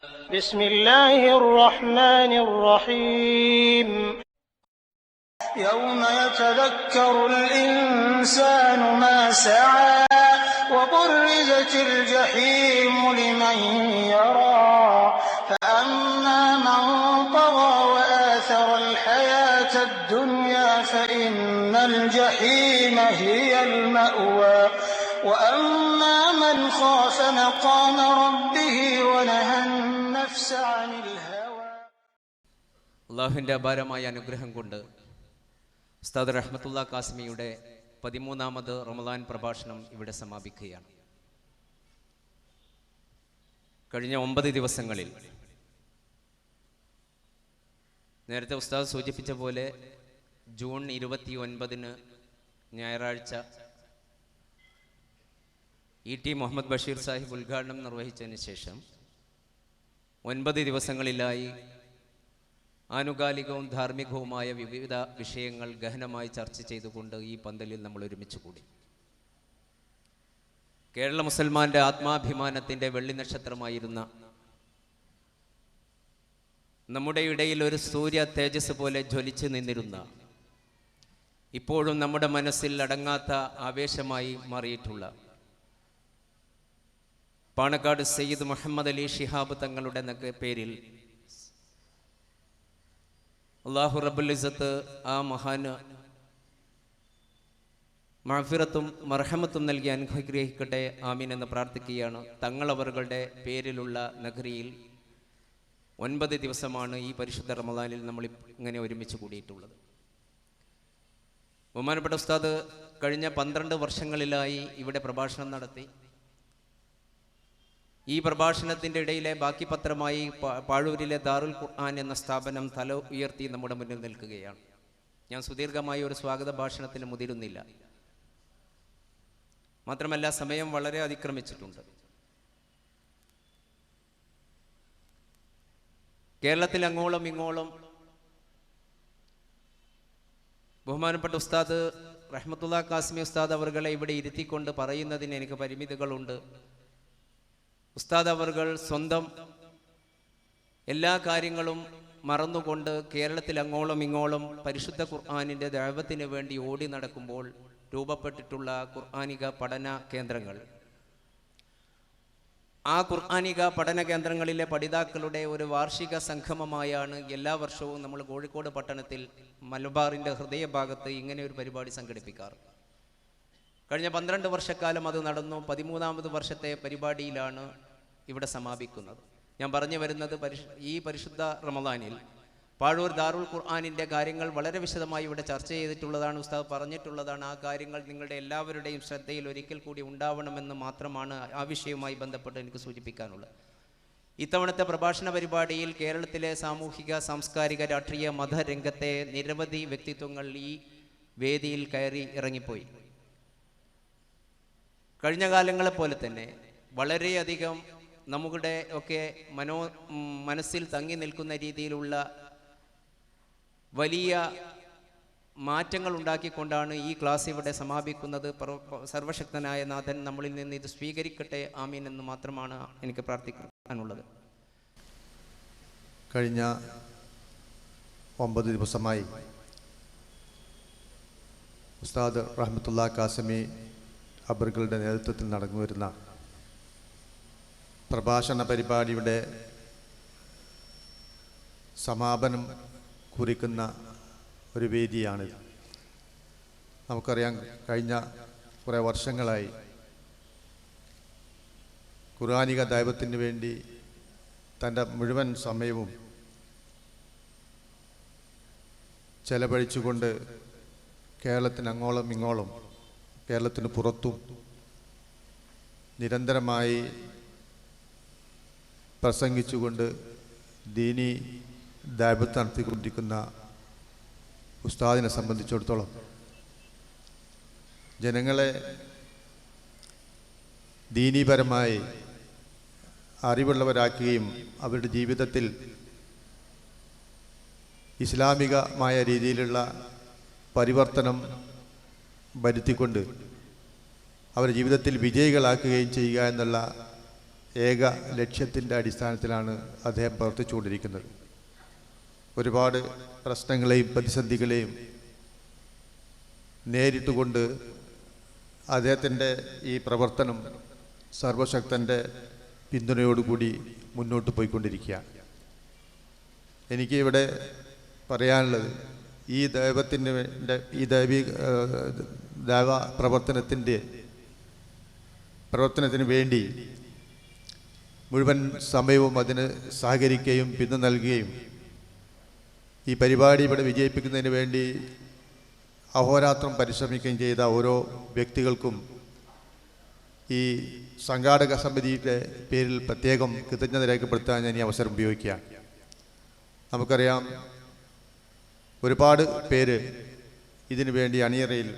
بسم الله الرحمن الرحيم يوم يتذكر الإنسان ما سعى وبرزت الجحيم لمن يرى فأما من طغى وآثر الحياة الدنيا فإن الجحيم هي المأوى وأما من خاف مقام ربه ونهى النفس عن الهوى. അള്ളാഹുവിൻ്റെ അപാരമായ അനുഗ്രഹം കൊണ്ട് ഉസ്താദ് റഹ്മത്തുള്ള കാസിമിയുടെ 13ാമത് റമദാൻ പ്രഭാഷണം ഇവിടെ സമാപിക്കുകയാണ്. കഴിഞ്ഞ 9 ദിവസങ്ങളിൽ നേരത്തെ ഉസ്താദ് സൂചിപ്പിച്ച പോലെ ജൂൺ 29 ഞായറാഴ്ച ET മുഹമ്മദ് ബഷീർ സാഹിബ് ഉദ്ഘാടനം നിർവഹിച്ചതിന് ശേഷം 9 ദിവസങ്ങളിലായി ആനുകാലികവും ധാർമ്മികവുമായ വിവിധ വിഷയങ്ങൾ ഗഹനമായി ചർച്ച ചെയ്തുകൊണ്ട് ഈ പന്തലിൽ നമ്മൾ ഒരുമിച്ച് കൂടി. കേരള മുസൽമാന്റെ ആത്മാഭിമാനത്തിൻ്റെ വെള്ളി നക്ഷത്രമായിരുന്ന നമ്മുടെ ഇടയിൽ ഒരു സൂര്യ തേജസ് പോലെ ജ്വലിച്ചു നിന്നിരുന്ന, ഇപ്പോഴും നമ്മുടെ മനസ്സിൽ അടങ്ങാത്ത ആവേശമായി മാറിയിട്ടുള്ള പാണക്കാട് സയ്യിദ് മുഹമ്മദ് അലി ശിഹാബ് തങ്ങളുടെ പേരിൽ അള്ളാഹു റബ്ബുൽ ഇസ്സത്ത് ആ മഹാന് മഗ്ഫിറത്തും മർഹമത്തും നൽകി അനുഗ്രഹിക്കട്ടെ, ആമീൻ എന്ന് പ്രാർത്ഥിക്കുകയാണ്. തങ്ങളവരുടെ പേരിലുള്ള നഗരിയിൽ 9 ദിവസമാണ് ഈ പരിശുദ്ധ റമദാനിൽ നമ്മൾ ഇങ്ങനെ ഒരുമിച്ച് കൂടിയിട്ടുള്ളത്. ബഹുമാനപ്പെട്ട ഉസ്താദ് കഴിഞ്ഞ 12 വർഷങ്ങളിലായി ഇവിടെ പ്രഭാഷണം നടത്തി. ഈ പ്രഭാഷണത്തിൻ്റെ ഇടയിലെ ബാക്കി പത്രമായി പാഴൂരിലെ ദാറുൽ ഖുർആൻ എന്ന സ്ഥാപനം തല ഉയർത്തി നമ്മുടെ മുന്നിൽ നിൽക്കുകയാണ്. ഞാൻ സുദീർഘമായി ഒരു സ്വാഗത ഭാഷണത്തിന് മുതിരുന്നില്ല, മാത്രമല്ല സമയം വളരെ അതിക്രമിച്ചിട്ടുണ്ട്. കേരളത്തിൽ അങ്ങോളം ഇങ്ങോളം ബഹുമാനപ്പെട്ട ഉസ്താദ് റഹ്മത്തുള്ള കാസിമി ഉസ്താദ് അവർകളെ ഇവിടെ ഇരുത്തിക്കൊണ്ട് പറയുന്നതിന് എനിക്ക് പരിമിതികളുണ്ട്. ഉസ്താദ് അവർകൾ സ്വന്തം എല്ലാ കാര്യങ്ങളും മറന്നുകൊണ്ട് കേരളത്തിൽ അങ്ങോളം ഇങ്ങോളം പരിശുദ്ധ ഖുർആനിൻ്റെ ദഅവത്തിന് വേണ്ടി ഓടി നടക്കുമ്പോൾ രൂപപ്പെട്ടിട്ടുള്ള ഖുർആനിക പഠന കേന്ദ്രങ്ങൾ, ആ ഖുർആനിക പഠന കേന്ദ്രങ്ങളിലെ പഠിതാക്കളുടെ ഒരു വാർഷിക സംഗമമായാണ് എല്ലാ വർഷവും നമ്മൾ കോഴിക്കോട് പട്ടണത്തിൽ മലബാറിൻ്റെ ഹൃദയഭാഗത്ത് ഇങ്ങനെ ഒരു പരിപാടി സംഘടിപ്പിക്കാറ്. കഴിഞ്ഞ 12 വർഷക്കാലം അത് നടന്നു. 13ാമത് വർഷത്തെ പരിപാടിയിലാണ് ഇവിടെ സമാപിക്കുന്നത്. ഞാൻ പറഞ്ഞു വരുന്നത് ഈ പരിശുദ്ധ റമദാനിൽ പാഴൂർ ദാറുൽ ഖുർആനിൻ്റെ കാര്യങ്ങൾ വളരെ വിശദമായി ഇവിടെ ചർച്ച ചെയ്തിട്ടുള്ളതാണ്, ഉസ്താദ് പറഞ്ഞിട്ടുള്ളതാണ്. ആ കാര്യങ്ങൾ നിങ്ങളുടെ എല്ലാവരുടെയും ശ്രദ്ധയിൽ ഒരിക്കൽ കൂടി ഉണ്ടാവണമെന്ന് മാത്രമാണ് ആ വിഷയവുമായി ബന്ധപ്പെട്ട് എനിക്ക് സൂചിപ്പിക്കാനുള്ളത്. ഇത്തവണത്തെ പ്രഭാഷണ പരിപാടിയിൽ കേരളത്തിലെ സാമൂഹിക, സാംസ്കാരിക, രാഷ്ട്രീയ, മതരംഗത്തെ നിരവധി വ്യക്തിത്വങ്ങൾ ഈ വേദിയിൽ കയറി ഇറങ്ങിപ്പോയി. കഴിഞ്ഞ കാലങ്ങളെപ്പോലെ തന്നെ വളരെയധികം നമ്മുടെ ഒക്കെ മനസ്സിൽ തങ്ങി നിൽക്കുന്ന രീതിയിലുള്ള വലിയ മാറ്റങ്ങൾ ഉണ്ടാക്കിക്കൊണ്ടാണ് ഈ ക്ലാസ് ഇവിടെ സമാപിക്കുന്നത്. സർവശക്തനായ നാഥൻ നമ്മളിൽ നിന്ന് ഇത് സ്വീകരിക്കട്ടെ, ആമീൻ എന്ന് മാത്രമാണ് എനിക്ക് പ്രാർത്ഥിക്കാനുള്ളത്. കഴിഞ്ഞ 9 ദിവസമായി ഉസ്താദ് റഹ്മത്തുള്ള കാസിമി അബറുകളുടെ നേതൃത്വത്തിൽ നടന്നു വരുന്ന പ്രഭാഷണ പരിപാടിയുടെ സമാപനം കുറിക്കുന്ന ഒരു വേദിയാണിത്. നമുക്കറിയാം, കഴിഞ്ഞ കുറേ വർഷങ്ങളായി ഖുർആനിക ദൈവത്തിന് വേണ്ടി തൻ്റെ മുഴുവൻ സമയവും ചെലവഴിച്ചുകൊണ്ട് കേരളത്തിന് അങ്ങോളം ഇങ്ങോളം, കേരളത്തിന് പുറത്തും നിരന്തരമായി പ്രസംഗിച്ചുകൊണ്ട് ദീനി ദഅവത്ത് നടത്തിക്കൊണ്ടിരിക്കുന്ന ഉസ്താദിനെ സംബന്ധിച്ചിടത്തോളം ജനങ്ങളെ ദീനീപരമായി അറിവുള്ളവരാക്കുകയും അവരുടെ ജീവിതത്തിൽ ഇസ്ലാമികമായ രീതിയിലുള്ള പരിവർത്തനം വരുത്തിക്കൊണ്ട് അവരുടെ ജീവിതത്തിൽ വിജയികളാക്കുകയും ചെയ്യുക എന്നുള്ള ഏക ലക്ഷ്യത്തിൻ്റെ അടിസ്ഥാനത്തിലാണ് അദ്ദേഹം പ്രവർത്തിച്ചുകൊണ്ടിരിക്കുന്നത്. ഒരുപാട് പ്രശ്നങ്ങളെയും പ്രതിസന്ധികളെയും നേരിട്ടുകൊണ്ട് അദ്ദേഹത്തിൻ്റെ ഈ പ്രവർത്തനം സർവശക്തൻ്റെ പിന്തുണയോടുകൂടി മുന്നോട്ട് പോയിക്കൊണ്ടിരിക്കുകയാണ്. എനിക്ക് ഇവിടെ പറയാനുള്ളത്, ഈ ദൈവത്തിൻ്റെ ഈ ദൈവ പ്രവർത്തനത്തിന് വേണ്ടി മുഴുവൻ സമയവും അതിന് സഹകരിക്കുകയും പിന്തുണ നൽകുകയും ഈ പരിപാടി ഇവിടെ വിജയിപ്പിക്കുന്നതിന് വേണ്ടി അഹോരാത്രം പരിശ്രമിക്കുകയും ചെയ്ത ഓരോ വ്യക്തികൾക്കും ഈ സംഘാടക സമിതിയുടെ പേരിൽ പ്രത്യേകം കൃതജ്ഞത രേഖപ്പെടുത്താൻ ഞാൻ ഈ അവസരം ഉപയോഗിക്കുകയാണ്. നമുക്കറിയാം, ഒരുപാട് പേര് ഇതിനു വേണ്ടി അണിയറയിൽ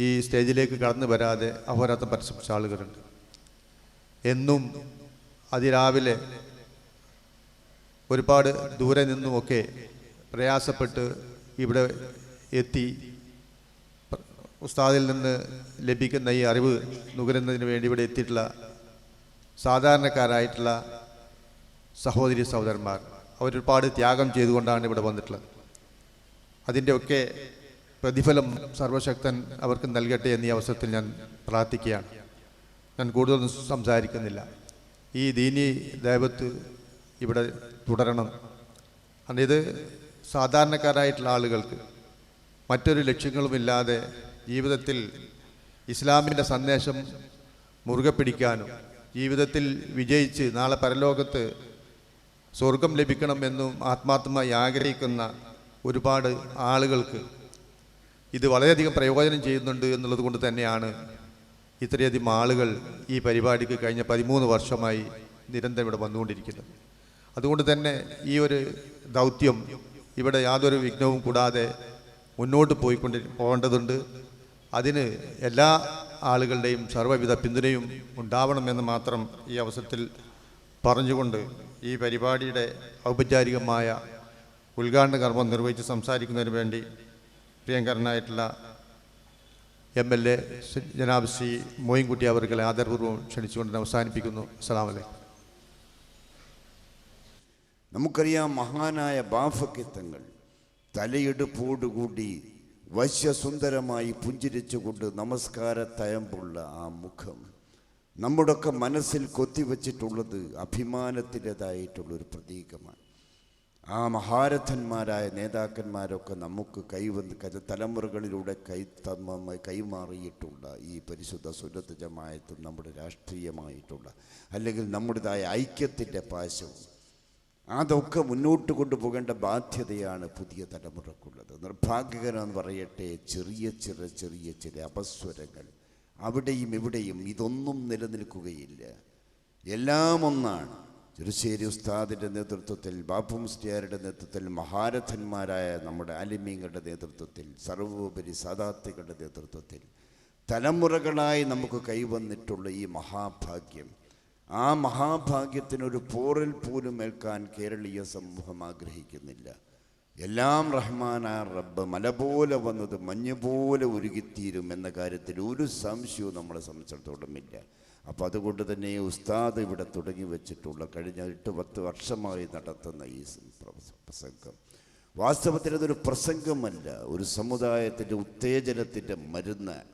ഈ സ്റ്റേജിലേക്ക് കടന്നു വരാതെ അഹോരാത്രം പരിശ്രമിച്ച ആളുകളുണ്ട്. എന്നും അതിരാവിലെ ഒരുപാട് ദൂരെ നിന്നുമൊക്കെ പ്രയാസപ്പെട്ട് ഇവിടെ എത്തി ഉസ്താദിൽ നിന്ന് ലഭിക്കുന്ന ഈ അറിവ് നുകരുന്നതിന് വേണ്ടി ഇവിടെ എത്തിയിട്ടുള്ള സാധാരണക്കാരായിട്ടുള്ള സഹോദരി സഹോദരന്മാർ, അവരൊരുപാട് ത്യാഗം ചെയ്തുകൊണ്ടാണ് ഇവിടെ വന്നിട്ടുള്ളത്. അതിൻ്റെയൊക്കെ പ്രതിഫലം സർവശക്തൻ അവർക്ക് നൽകട്ടെ എന്നീ അവസരത്തിൽ ഞാൻ പ്രാർത്ഥിക്കുകയാണ്. ഞാൻ കൂടുതലൊന്നും സംസാരിക്കുന്നില്ല. ഈ ദീനി ദൈവത്ത് ഇവിടെ തുടരണം. ഇത് സാധാരണക്കാരായിട്ടുള്ള ആളുകൾക്ക് മറ്റൊരു ലക്ഷ്യങ്ങളുമില്ലാതെ ജീവിതത്തിൽ ഇസ്ലാമിൻ്റെ സന്ദേശം മുറുകെ പിടിക്കാനും ജീവിതത്തിൽ വിജയിച്ച് നാളെ പരലോകത്ത് സ്വർഗം ലഭിക്കണമെന്നും ആത്മാർത്ഥമായി ആഗ്രഹിക്കുന്ന ഒരുപാട് ആളുകൾക്ക് ഇത് വളരെയധികം പ്രയോജനം ചെയ്യുന്നുണ്ട് എന്നുള്ളത് കൊണ്ട് തന്നെയാണ് ഇത്രയധികം ആളുകൾ ഈ പരിപാടിക്ക് കഴിഞ്ഞ 13 വർഷമായി നിരന്തരം ഇവിടെ വന്നുകൊണ്ടിരിക്കുന്നത്. അതുകൊണ്ട് തന്നെ ഈ ഒരു ദൗത്യം ഇവിടെ യാതൊരു വിഘ്നവും കൂടാതെ മുന്നോട്ട് പോകേണ്ടതുണ്ട്. അതിന് എല്ലാ ആളുകളുടെയും സർവ്വവിധ പിന്തുണയും ഉണ്ടാവണമെന്ന് മാത്രം ഈ അവസരത്തിൽ പറഞ്ഞുകൊണ്ട് ഈ പരിപാടിയുടെ ഔപചാരികമായ ഉദ്ഘാടന കർമ്മം നിർവഹിച്ച് സംസാരിക്കുന്നതിന് വേണ്ടി പ്രിയങ്കരനായിട്ടുള്ള MLA ജനാബ് ശ്രീ മോയിൻകുട്ടി അവർകളെ ആദരപൂർവ്വം ക്ഷണിച്ചുകൊണ്ട് അവസാനിപ്പിക്കുന്നു. അസ്സലാമു അലൈക്കും. നമുക്കറിയാം, മഹാനായ ബാഫക്കിത്തങ്ങൾ തലയെടുപ്പോടുകൂടി വശ്യസുന്ദരമായി പുഞ്ചിരിച്ചുകൊണ്ട് നമസ്കാരത്തയമ്പുള്ള ആ മുഖം നമ്മുടെയൊക്കെ മനസ്സിൽ കൊത്തിവെച്ചിട്ടുള്ളത് അഭിമാനത്തിൻ്റെതായിട്ടുള്ളൊരു പ്രതീകമാണ്. ആ മഹാരഥന്മാരായ നേതാക്കന്മാരൊക്കെ നമുക്ക് തലമുറകളിലൂടെ കൈമാറിയിട്ടുള്ള ഈ പരിശുദ്ധ സുന്നത്ത് ജമാഅത്തും നമ്മുടെ രാഷ്ട്രീയമായിട്ടുള്ള അല്ലെങ്കിൽ നമ്മുടേതായ ഐക്യത്തിൻ്റെ പാശവും അതൊക്കെ മുന്നോട്ട് കൊണ്ടുപോകേണ്ട ബാധ്യതയാണ് പുതിയ തലമുറക്കുള്ളത്. നിർഭാഗ്യകരമെന്ന് പറയട്ടെ, ചെറിയ അപസ്വരങ്ങൾ അവിടെയും ഇവിടെയും ഇതൊന്നും നിലനിൽക്കുകയില്ല. എല്ലാം ഒന്നാണ്. ചെറുശ്ശേരി ഉസ്താദിൻ്റെ നേതൃത്വത്തിൽ, ബാപ്പു മുസ്ലിയാരുടെ നേതൃത്വത്തിൽ, മഹാരഥന്മാരായ നമ്മുടെ ആലിമീങ്ങളുടെ നേതൃത്വത്തിൽ, സർവോപരി സാദാത്തുകളുടെ നേതൃത്വത്തിൽ തലമുറകളായി നമുക്ക് കൈവന്നിട്ടുള്ള ഈ മഹാഭാഗ്യം, ആ മഹാഭാഗ്യത്തിനൊരു പോറൽ പോലും ഏൽക്കാൻ കേരളീയ സമൂഹം ആഗ്രഹിക്കുന്നില്ല. എല്ലാം റഹ്മാനായ റബ്ബ് മല പോലെ വന്നത് മഞ്ഞ് പോലെ ഉരുകിത്തീരും എന്ന കാര്യത്തിൽ ഒരു സംശയവും നമ്മളെ സംബന്ധിച്ചിടത്തോളം ഇല്ല. അപ്പോൾ അതുകൊണ്ട് തന്നെ ഉസ്താദ് ഇവിടെ തുടങ്ങി വെച്ചിട്ടുള്ള കഴിഞ്ഞ 8-10 വർഷമായി നടത്തുന്ന ഈ പ്രസംഗം വാസ്തവത്തിൽ അതൊരു പ്രസംഗമല്ല, ഒരു സമുദായത്തിൻ്റെ ഉത്തേജനത്തിൻ്റെ മരുന്നാണ്.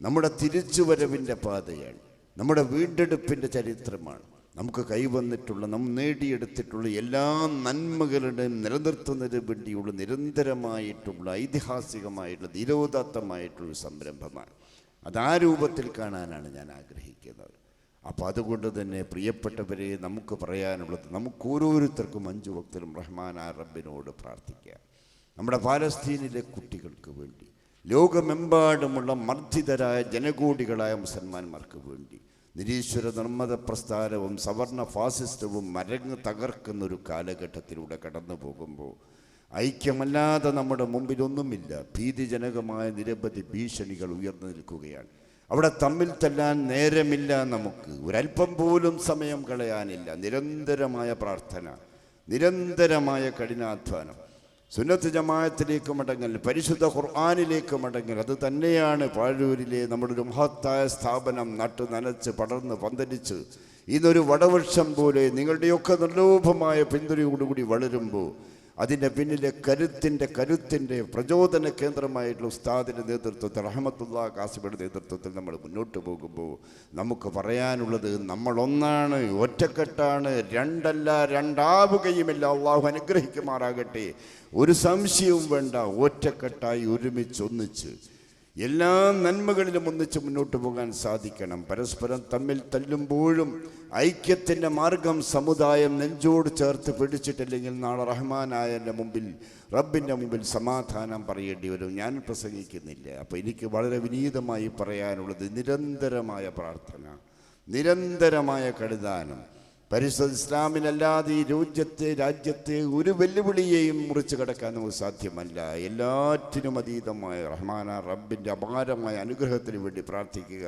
നമ്മുടെ തിരിച്ചുവരവിൻ്റെ പാതയാണ്, നമ്മുടെ വീണ്ടെടുപ്പിൻ്റെ ചരിത്രമാണ്. നമുക്ക് കൈവന്നിട്ടുള്ള, നാം നേടിയെടുത്തിട്ടുള്ള എല്ലാ നന്മകളുടെയും നിലനിർത്തുന്നതിന് വേണ്ടിയുള്ള നിരന്തരമായിട്ടുള്ള ഐതിഹാസികമായിട്ടുള്ള ധീരോദാത്തമായിട്ടുള്ള സംരംഭമാണ്. അതാ രൂപത്തിൽ കാണാനാണ് ഞാൻ ആഗ്രഹിക്കുന്നത്. അപ്പോൾ അതുകൊണ്ട് തന്നെ പ്രിയപ്പെട്ടവരെ, നമുക്ക് പറയാനുള്ളത്, നമുക്ക് ഓരോരുത്തർക്കും 5 വക്തിലും റഹ്മാനായ റബ്ബിനോട് പ്രാർത്ഥിക്കാം. നമ്മുടെ പാലസ്തീനിലെ കുട്ടികൾക്ക് വേണ്ടി, ലോകമെമ്പാടുമുള്ള മർദ്ദിതരായ ജനകോടികളായ മുസൽമാന്മാർക്ക് വേണ്ടി, നിരീശ്വര നിർമ്മത പ്രസ്ഥാനവും സവർണ ഫാസിസ്റ്റവും മരങ്ങ് തകർക്കുന്നൊരു കാലഘട്ടത്തിലൂടെ കടന്നു പോകുമ്പോൾ ഐക്യമല്ലാതെ നമ്മുടെ മുമ്പിലൊന്നുമില്ല. ഭീതിജനകമായ നിരവധി ഭീഷണികൾ ഉയർന്നു നിൽക്കുകയാണ്. അവിടെ തമ്മിൽ തല്ലാൻ നേരമില്ല, നമുക്ക് ഒരല്പം പോലും സമയം കളയാനില്ല. നിരന്തരമായ പ്രാർത്ഥന, നിരന്തരമായ കഠിനാധ്വാനം, സുന്നത്ത് ജമാഅത്തിലേക്ക് മടങ്ങൽ, പരിശുദ്ധ ഖുർആനിലേക്ക് മടങ്ങൽ. അത് തന്നെയാണ് പാഴൂരിലെ നമ്മുടെ ഒരു മഹത്തായ സ്ഥാപനം നട്ടു നനച്ച് പടർന്ന് പന്തലിച്ച് ഇന്നൊരു വടവൃക്ഷം പോലെ നിങ്ങളുടെയൊക്കെ നിർലോഭമായ പിന്തുണയോടുകൂടി വളരുമ്പോൾ അതിൻ്റെ പിന്നിലെ കരുത്തിൻ്റെ പ്രചോദന കേന്ദ്രമായിട്ടുള്ള ഉസ്താദിൻ്റെ നേതൃത്വത്തിൽ റഹ്മത്തുള്ളാ കാസിമിയുടെ നേതൃത്വത്തിൽ നമ്മൾ മുന്നോട്ട് പോകുമ്പോൾ നമുക്ക് പറയാനുള്ളത് നമ്മളൊന്നാണ്, ഒറ്റക്കെട്ടാണ്, രണ്ടല്ല, രണ്ടാവുകയുമില്ല. അള്ളാഹു അനുഗ്രഹിക്കുമാറാകട്ടെ. ഒരു സംശയവും വേണ്ട. ഒറ്റക്കെട്ടായി ഒന്നിച്ച് എല്ലാ നന്മകളിലും ഒന്നിച്ച് മുന്നോട്ട് പോകാൻ സാധിക്കണം. പരസ്പരം തമ്മിൽ തല്ലുമ്പോഴും ഐക്യത്തിൻ്റെ മാർഗം സമുദായം നെഞ്ചോട് ചേർത്ത് പിടിച്ചിട്ടില്ലെങ്കിൽ നാളെ റഹ്മാനായ റബ്ബിൻ്റെ മുമ്പിൽ സമാധാനം പറയേണ്ടി വരും. ഞാൻ പ്രസംഗിക്കുന്നില്ല. അപ്പോൾ എനിക്ക് വളരെ വിനീതമായി പറയാനുള്ളത് നിരന്തരമായ പ്രാർത്ഥന, നിരന്തരമായ കടിദാനം. പരിശുദ്ധ ഇസ്ലാമിനല്ലാതെ ഈ രാജ്യത്തെ ഒരു വെല്ലുവിളിയെയും മുറിച്ച് കടക്കാൻ നമുക്ക് സാധ്യമല്ല. എല്ലാറ്റിനും അതീതമായ റബ്ബിൻ്റെ അപാരമായ അനുഗ്രഹത്തിന് വേണ്ടി പ്രാർത്ഥിക്കുക,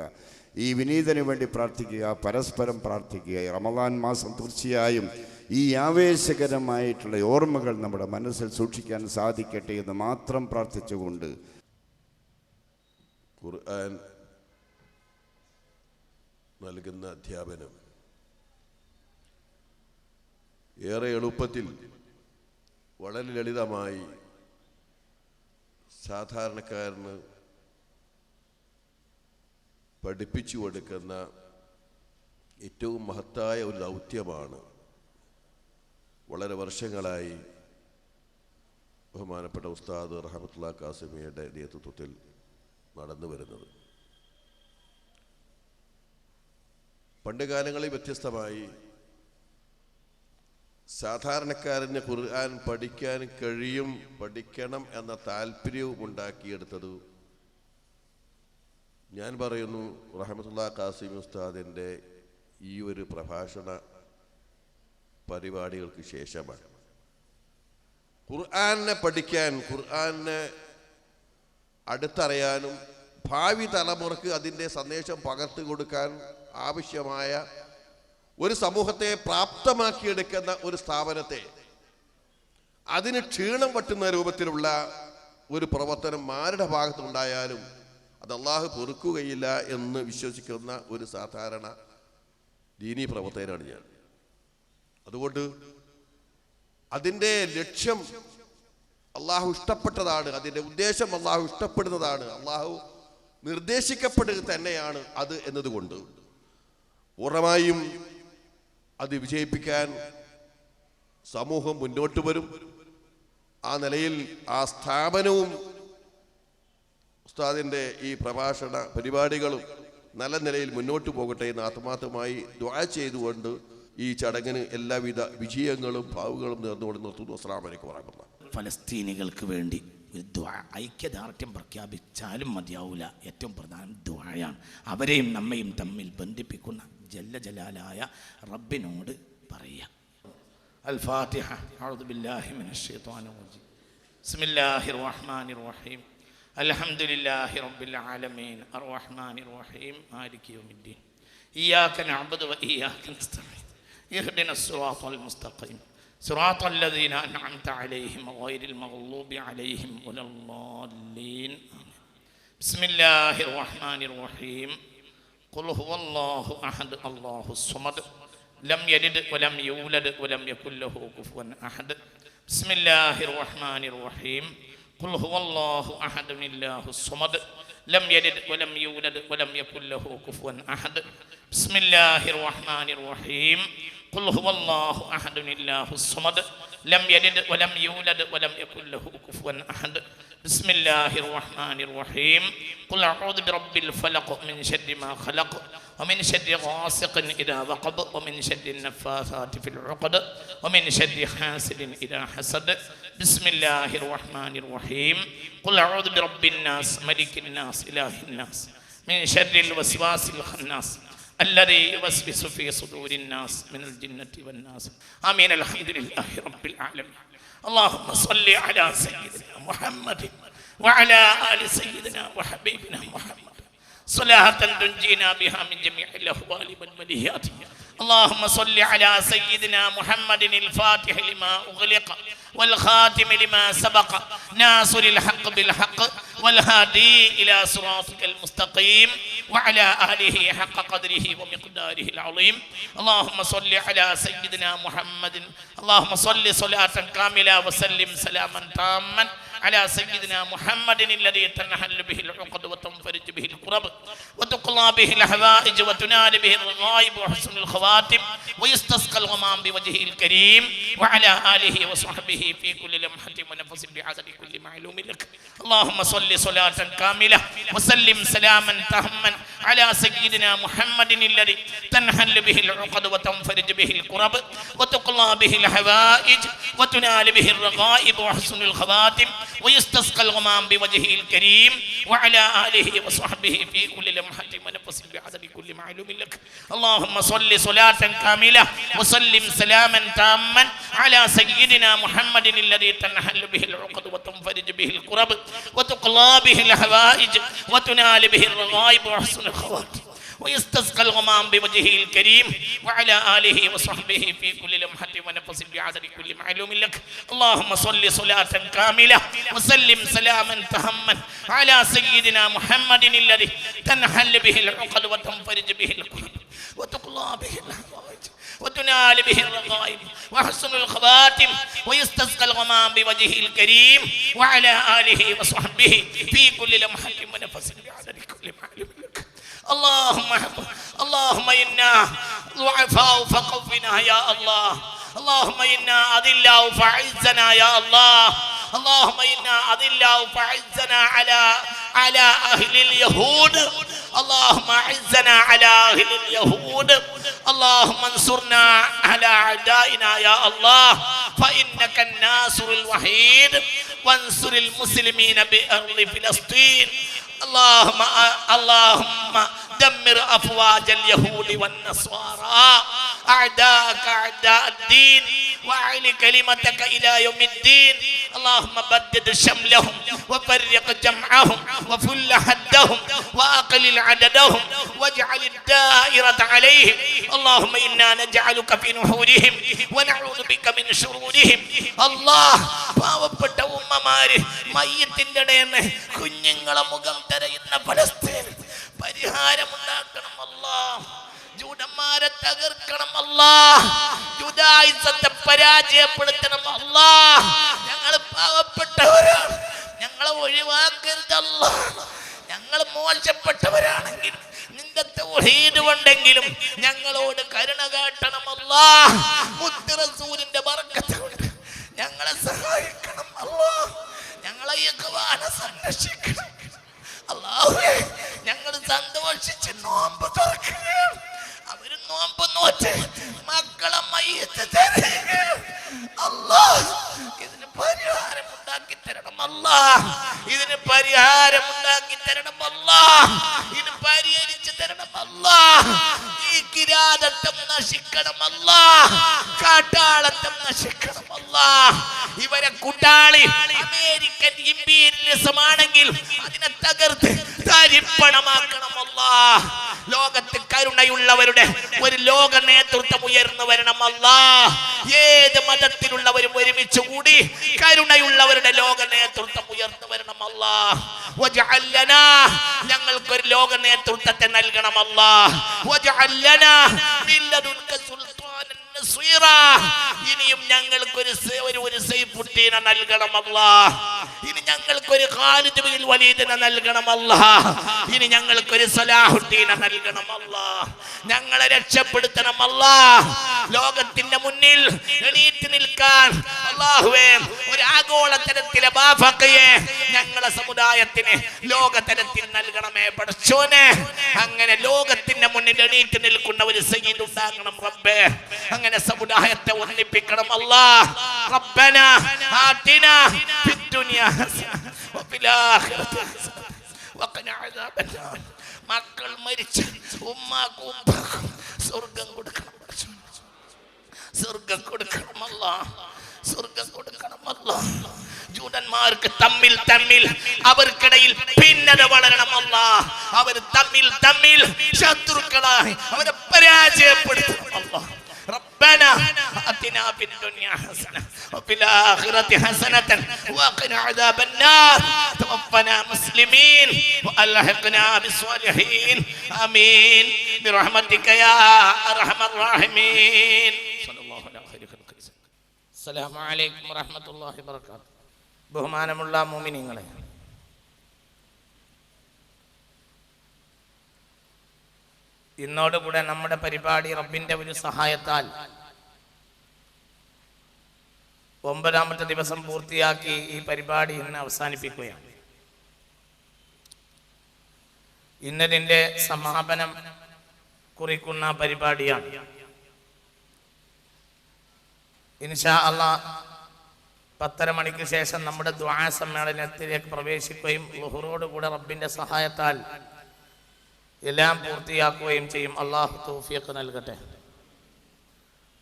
ഈ വിനീതന് വേണ്ടി പ്രാർത്ഥിക്കുക, പരസ്പരം പ്രാർത്ഥിക്കുക. റമദാൻ മാസം തീർച്ചയായും ഈ ആവേശകരമായിട്ടുള്ള ഓർമ്മകൾ നമ്മുടെ മനസ്സിൽ സൂക്ഷിക്കാൻ സാധിക്കട്ടെ എന്ന് മാത്രം പ്രാർത്ഥിച്ചുകൊണ്ട് ഖുർആൻ നൽകുന്ന അധ്യാപനം ഏറെ എളുപ്പത്തിൽ വളരെ ലളിതമായി സാധാരണക്കാരന് പഠിപ്പിച്ചു കൊടുക്കുന്ന ഏറ്റവും മഹത്തായ ഒരു ദൗത്യമാണ് വളരെ വർഷങ്ങളായി ബഹുമാനപ്പെട്ട ഉസ്താദ് റഹ്മത്തുള്ളാ കാസിമിയുടെ നേതൃത്വത്തിൽ നടന്നു വരുന്നത്. പണ്ട് കാലങ്ങളിൽ വ്യത്യസ്തമായി സാധാരണക്കാരന് ഖുർആൻ പഠിക്കാൻ പഠിക്കണം എന്ന താല്പര്യവും ഉണ്ടാക്കിയെടുത്തത് ഞാൻ പറയുന്നു റഹ്മത്തുള്ളാ കാസിമി ഉസ്താദിൻ്റെ ഈ ഒരു പ്രഭാഷണ പരിപാടികൾക്ക് ശേഷമാണ്. ഖുർആനെ പഠിക്കാൻ, ഖുർആനെ അടുത്തറിയാനും ഭാവി തലമുറക്ക് അതിൻ്റെ സന്ദേശം പകർത്തി കൊടുക്കാൻ ആവശ്യമായ ഒരു സമൂഹത്തെ പ്രാപ്തമാക്കിയെടുക്കുന്ന ഒരു സ്ഥാപനത്തെ അതിന് ക്ഷീണം പറ്റുന്ന രൂപത്തിലുള്ള ഒരു പ്രവർത്തനം ആരുടെ ഭാഗത്തുണ്ടായാലും അത് അള്ളാഹു പൊറുക്കുകയില്ല എന്ന് വിശ്വസിക്കുന്ന ഒരു സാധാരണ ദീനീ പ്രവർത്തകനാണ് ഞാൻ. അതുകൊണ്ട് അതിൻ്റെ ലക്ഷ്യം അള്ളാഹു ഇഷ്ടപ്പെട്ടതാണ്, അതിൻ്റെ ഉദ്ദേശം അള്ളാഹു ഇഷ്ടപ്പെടുന്നതാണ്, അള്ളാഹു നിർദ്ദേശിക്കപ്പെടുക തന്നെയാണ് അത് എന്നതുകൊണ്ട് പൂർണ്ണമായും അത് വിജയിപ്പിക്കാൻ സമൂഹം മുന്നോട്ട് വരും. ആ നിലയിൽ ആ സ്ഥാപനവും ഉസ്താദിൻ്റെ ഈ പ്രഭാഷണ പരിപാടികളും നല്ല നിലയിൽ മുന്നോട്ട് പോകട്ടെ എന്ന് ആത്മാർത്ഥമായി ദുആ ചെയ്തുകൊണ്ട് ഈ ചടങ്ങിന് എല്ലാവിധ വിജയങ്ങളും ഭാവുകളും നേർന്നുകൊണ്ട് നിർത്തുന്നു. അസ്സലാമു അലൈക്കും വറഹ്മത്തുള്ളാഹി. ഫലസ്തീനികൾക്ക് വേണ്ടി ഒരു ദുആ, ഐക്യദാർഢ്യം പ്രഖ്യാപിച്ചാലും മതിയാവില്ല. ഏറ്റവും പ്രധാനം ദുആയാണ്. അവരെയും നമ്മയും തമ്മിൽ ബന്ധിപ്പിക്കുന്ന ജല്ല ജലാലായ റബ്ബിനോട് പറയുക. അൽ ഫാത്തിഹ. അഊദു ബില്ലാഹി മിനശ് ശൈത്വാനിർ റജീം. ബിസ്മില്ലാഹിർ റഹ്മാനിർ റഹീം. അൽഹംദുലില്ലാഹി റബ്ബിൽ ആലമീൻ അർറഹ്മാനിർ റഹീം മാലികി യൗമിദ്ദീൻ. ഇയ്യാക നഅ്ബുദു വ ഇയ്യാക നസ്തഈൻ. ഇഹ്ദിനസ് സിറാത്തൽ മുസ്തഖീം സിറാത്തൽ ലദീന അൻഅംത അലൈഹിം ഗൈറിൽ മഗ്ളൂബി അലൈഹിം വലദ്ദാല്ലീൻ. ബിസ്മില്ലാഹിർ റഹ്മാനിർ റഹീം. ഖുൽ ഹുവല്ലാഹു അഹദ് അല്ലാഹുസ് സമദ് ലം യലിദ് വലം യൂലദ് വലം യകുൽ ലഹു കുഫുവൻ അഹദ്. ബിസ്മില്ലാഹിർ റഹ്മാനിർ റഹീം. ഖുൽ ഹുവല്ലാഹു അഹദ് അല്ലാഹുസ് സമദ് ലം യലിദ് വലം യൂലദ് വലം യകുൽ ലഹു കുഫുവൻ അഹദ്. ബിസ്മില്ലാഹിർ റഹ്മാനിർ റഹീം. ഖുൽ ഹുവല്ലാഹു അഹദ് അല്ലാഹുസ് സമദ് ലം യലിദ് വലം യൂലദ് വലം യകുൽ ലഹു കുഫുവൻ അഹദ്. ബിസ്മില്ലാഹിർ റഹ്മാനിർ റഹീം. ഖുൽ അഊദു ബിറബ്ബിൽ ഫലഖ് മിൻ ശർരി മാ ഖലഖ് ومن شر غاسق إذا وقب ومن شر النفاثات في العقد ومن شر حاسد إذا حسد. بسم الله الرحمن الرحيم. قل أعوذ برب الناس ملك الناس إله الناس من شر الوسواس الخناس الذي يوسوس في صدور الناس من الجنة والناس. آمين. الحمد لله رب العالمين. اللهم صل على سيدنا محمد وعلى آل سيدنا وحبيبنا محمد صلاة تنجينا بها من جميع الأهوال والبليات. اللهم صل على سيدنا محمد الفاتح لما أغلق والخاتم لما سبق ناصر الحق بالحق والهادي إلى صراطك المستقيم وعلى آله حق قدره ومقداره العظيم. اللهم صل على سيدنا محمد. اللهم صل صلاة كاملة وسلم سلاما تاما على سيدنا محمد الذي تنحل به العقد وتنفرج به الكرب وتقضى به الحوائج وتنال به الرغائب وحسن الخواتم ويستسقى الغمام بوجهه الكريم وعلى آله وصحبه في كل لمحة ونفس بعدد كل معلوم لك. اللهم صل صلاة كاملة وسلم سلاما تاما على سيدنا محمد الذي تنحل به العقد وتنفرج به الكرب وتقضى به الحوائج وتنال به الرغائب وحسن الخواتم ويستسقى الغمام بوجهه الكريم وعلى آله وصحبه في كل لمحة ونفس بعدد كل معلوم لك. اللهم صل صلاة كاملة وسلم سلاما تاما على سيدنا محمد الذي تنحل به العقد وتنفرج به الكرب وتقضى به الحوائج وتنال به الرغائب وحسن الخواتم ويستسقى الغمام بوجهه الكريم وعلى آله وصحبه في كل لمحة ونفس بعدد كل معلوم لك. اللهم صل صلاة كاملة وسلم سلاما تاما على سيدنا محمد الذي تنحل به العقد وتنفرج به الكرب وتقضى به الحوائج وتنال به الرغائب وحسن الخواتم ويستسقى الغمام بوجهه الكريم وعلى آله وصحبه في كل لمحة ونفس بعدد كل معلوم لك. اللهم إنا ضعفاء فقونا يا الله. اللهم إنا أذلاء فعزنا يا الله. اللهم إنا أذلاء فعزنا على أهل اليهود. اللهم أعزنا على أهل اليهود. اللهم انصرنا على أعدائنا يا الله فإنك الناصر الوحيد وانصر المسلمين بأرض فلسطين. اللهم دمر أفواج اليهود والنصارى أعداءك أعداء الدين وأعل كلمتك إلى يوم الدين. اللهم بدد شملهم وفرق جمعهم وفل حدهم وأقلل عددهم واجعل الدائرة عليهم. اللهم إنا نجعلك في نحورهم ونعوذ بك من شرورهم. الله പാവപ്പെട്ട ഉമ്മമാര് മയ്യത്തിന്റെ ഇടയിൽ കുഞ്ഞുങ്ങളെ മുഖം തെരയുന്ന ഫലസ്തീൻ പരിഹാരമുണ്ടാക്കണം അല്ലാഹ്. ജൂതന്മാരെ തകർക്കണം അല്ലാഹ്. ജുദായിസത്തെ പരാജയപ്പെടുത്തണം അല്ലാഹ്. ഞങ്ങൾ പാവപ്പെട്ടവരാണ്, ഞങ്ങളെ ഒഴിവാക്കരുത് അല്ലാഹ്. ഞങ്ങൾ മോശപ്പെട്ടവരാണെങ്കിലും നിന്റെ തൗഹീദ് കൊണ്ടെങ്കിലും ഞങ്ങളോട് കരുണ കാട്ടണം അല്ലാഹ്. മുത്ത് റസൂലിന്റെ ബർക്കത്ത് കൊണ്ട് ഞങ്ങളെ സഹായിക്കണം അല്ലാഹ്. ഞങ്ങളെ യഖ്വാനെ സംരക്ഷിക്കണം അല്ലാഹുവേ. ഞങ്ങൾ സന്തോഷിച്ച് നോമ്പ് തുറക്കുകയാണ്. അവര് നോമ്പ് നോറ്റ് മക്കളെ മയ്യത്ത് തരുകയാണ് അല്ലാഹ്. ഇതിന് പരിഹാരം ഉണ്ടാക്കി തരണം അല്ലാഹ്. ഇതിന് പരിഹാരം ഉണ്ടാക്കി തരണം അല്ലാഹ്. ഇത് പരിഹരിച്ചു തരണം അല്ലാഹ്. ഈ കിരാതത്വം നശിക്കണം അല്ലാഹ്. കാട്ടാളത്വം നശിക്കണം അല്ലാഹ്. ഇവരെ കൂട്ടാളി അമേരിക്കൻ ഇമ്പീരിയലിസമാണെങ്കിൽ അതിനെ തകർത്ത് തരിപ്പണമാക്കണം അല്ലാഹ്. ലോകത്ത് കരുണയുള്ളവരുടെ ഒരു ലോക നേതൃത്വം ഉയർന്നു വരണം അല്ലാഹ്. ഏത് മതത്തിലുള്ളവരും ഒരുമിച്ച് കൂടി കരുണയുള്ളവരുടെ ലോക നേതൃത്വം ഉയർന്നു വരണം അല്ലാഹ്. വജഅൽ ലനാ, ഞങ്ങൾക്കൊരു ലോക നേതൃത്വത്തെ നൽകണം അല്ലാഹ്. വജഅൽ ലനാ മിൻ ലദുൻക സുൽത്താനൻ നസീറാ, ഇനിയും ഞങ്ങൾക്കൊരു സൈഫുദ്ദീനെ നൽകണം അല്ലാഹ്. ഇനി ഞങ്ങൾക്കൊരു ഖാലിദ് ബിൻ വലീദിനെ നൽകണം അല്ലാഹ്. ഇനി ഞങ്ങൾക്കൊരു സലാഹുദ്ദീനെ നൽകണം അല്ലാഹ്. ഞങ്ങളെ രക്ഷപ്പെടുത്തണം അല്ലാഹ്. ലോകത്തിന്റെ മുന്നിൽ എണീറ്റ് നിൽക്കാൻ അല്ലാഹുവേ ഒരു ആഗോള തലത്തിലെ ബാഫഖയെ ഞങ്ങളെ സമുദായത്തിന് ലോക തലത്തിൽ നൽകണമേ പടച്ചോനെ. അങ്ങനെ ലോകത്തിന്റെ മുന്നിൽ എണീറ്റ് നിൽക്കുന്ന ഒരു സയ്യിദ് ഉണ്ടാകണം റബ്ബേ. അങ്ങനെ സമുദായത്തെ ഒന്നിപ്പിക്കണം അല്ലാഹ്. റബ്ബനാ ആതിനാ ഫിദ്ദുനിയാ ഹസന വഫിൽ ആഖിറതി ഹസന വഖിനാ അദാബന്നാർ. മക്കൾ മരിച്ച ഉമ്മാക്കും ഉപ്പാക്കും സ്വർഗ്ഗം കൊടുക്കണം പടച്ചോനെ. സ്വർഗ്ഗം കൊടുക്കണം അല്ലാഹ്. സ്വർഗ്ഗം കൊടുക്കണം അല്ലാഹ്. ജൂതന്മാർക്ക് തമ്മിൽ അവർക്കിടയിൽ ഭിന്നത വളരണം അല്ലാഹ്. അവർ തമ്മിൽ ശത്രുക്കളായി അവരെ പരാജയപ്പെടുത്തണം അല്ലാഹ്. ربنا آتنا في الدنيا حسنة وفي الآخرة حسنة وقنا عذاب النار توفنا مسلمين وألحقنا بالصالحين آمين برحمتك يا أرحم الراحمين صلى الله على خير خلق الله. السلام عليكم ورحمة الله وبركاته. ബഹുമാനമുള്ള മുഅ്മിനീങ്ങളെ, ഇന്നോടുകൂടെ നമ്മുടെ പരിപാടി റബ്ബിന്റെ ഒരു സഹായത്താൽ 9ാമത്തെ ദിവസം പൂർത്തിയാക്കി ഈ പരിപാടി ഇന്ന് അവസാനിപ്പിക്കുകയാണ്. ഇന്നതിൻ്റെ സമാപനം കുറിക്കുന്ന പരിപാടിയാണ്. ഇൻഷാ അല്ലാഹ് 10:30 മണിക്ക് ശേഷം നമ്മുടെ ദുആ സമ്മേളനത്തിലേക്ക് പ്രവേശിക്കുകയും ളുഹുറോടുകൂടെ റബ്ബിന്റെ സഹായത്താൽ എല്ലാം പൂർത്തിയാക്കുകയും ചെയ്യും. അല്ലാഹു തൗഫീഖ് നൽകട്ടെ.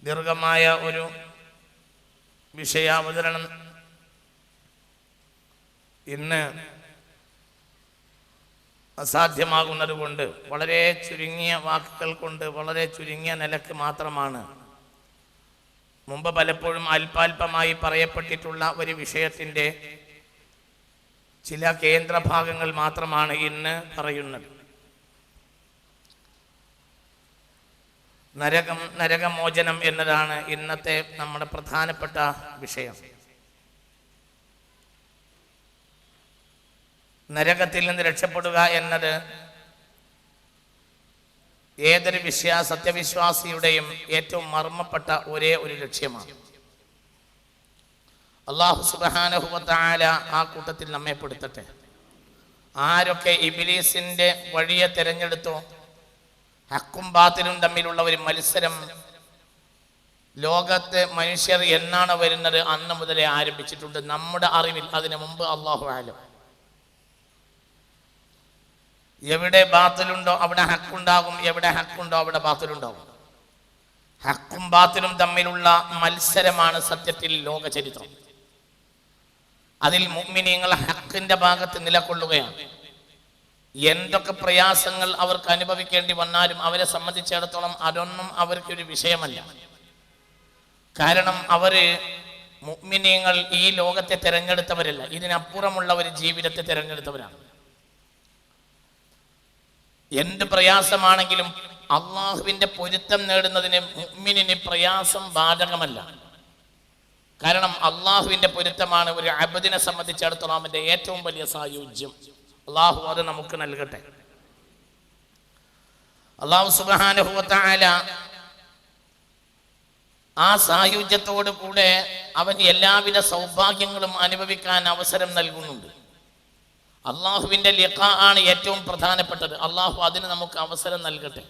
ദീർഘമായ ഒരു വിഷയാവതരണം ഇന്ന് അസാധ്യമാകുന്നത് കൊണ്ട് വളരെ ചുരുങ്ങിയ വാക്കുകൾ കൊണ്ട് വളരെ ചുരുങ്ങിയ നിലക്ക് മാത്രമാണ് മുമ്പ് പലപ്പോഴും അല്പാൽപമായി പറയപ്പെട്ടിട്ടുള്ള ഒരു വിഷയത്തിൻ്റെ ചില കേന്ദ്രഭാഗങ്ങൾ മാത്രമാണ് ഇന്ന് പറയുന്നത്. നരകമോചനം എന്നതാണ് ഇന്നത്തെ നമ്മുടെ പ്രധാനപ്പെട്ട വിഷയം. നരകത്തിൽ നിന്ന് രക്ഷപ്പെടുക എന്നത് ഏതൊരു സത്യവിശ്വാസിയുടെയും ഏറ്റവും മർമ്മപ്പെട്ട ഒരേ ഒരു ലക്ഷ്യമാണ്. അല്ലാഹു സുബ്ഹാനഹു വ തആല ആ കൂട്ടത്തിൽ നമ്മെ പെടുത്തട്ടെ. ആരൊക്കെ ഇബ്ലീസിന്റെ വഴിയെ തിരഞ്ഞെടുത്തോ, ഹക്കും ബാത്തിലും തമ്മിലുള്ള ഒരു മത്സരം ലോകത്ത് മനുഷ്യർ എന്നാണ് വരുന്നത് അന്ന് മുതലേ ആരംഭിച്ചിട്ടുണ്ട്. നമ്മുടെ അറിവിൽ അതിനു മുമ്പ് അല്ലാഹു ആലം. എവിടെ ബാത്തിലുണ്ടോ അവിടെ ഹക്കുണ്ടാകും, എവിടെ ഹക്കുണ്ടോ അവിടെ ബാത്തിലുണ്ടാകും. ഹക്കും ബാത്തിലും തമ്മിലുള്ള മത്സരമാണ് സത്യത്തിൽ ലോക ചരിത്രം. അതിൽ മുഅ്മിനീങ്ങൾ ഹക്കിന്റെ ഭാഗത്ത് നിലകൊള്ളുകയാണ്. എന്തൊക്കെ പ്രയാസങ്ങൾ അവർക്ക് അനുഭവിക്കേണ്ടി വന്നാലും അവരെ സംബന്ധിച്ചിടത്തോളം അതൊന്നും അവർക്കൊരു വിഷയമല്ല. കാരണം അവര് മുഅ്മിനീങ്ങൾ ഈ ലോകത്തെ തിരഞ്ഞെടുത്തവരല്ല, ഇതിനപ്പുറമുള്ള ഒരു ജീവിതത്തെ തിരഞ്ഞെടുത്തവരാണ്. എന്ത് പ്രയാസമാണെങ്കിലും അള്ളാഹുവിന്റെ പൊരുത്തം നേടുന്നതിന് മുഅ്മിനിന് പ്രയാസം ബാധകമല്ല. കാരണം അള്ളാഹുവിന്റെ പൊരുത്തമാണ് ഒരു അബ്ദിനെ സംബന്ധിച്ചിടത്തോളം അവന്റെ ഏറ്റവും വലിയ സായുജ്യം. അള്ളാഹു അത് നമുക്ക് നൽകട്ടെ. അള്ളാഹു സുബ്ഹാനഹു വ തആല ആ സായുജ്യത്തോടു കൂടെ അവൻ എല്ലാവിധ സൗഭാഗ്യങ്ങളും അനുഭവിക്കാൻ അവസരം നൽകുന്നുണ്ട്. അള്ളാഹുവിന്റെ ലിഖാ ആണ് ഏറ്റവും പ്രധാനപ്പെട്ടത്. അള്ളാഹു അതിന് നമുക്ക് അവസരം നൽകട്ടെ.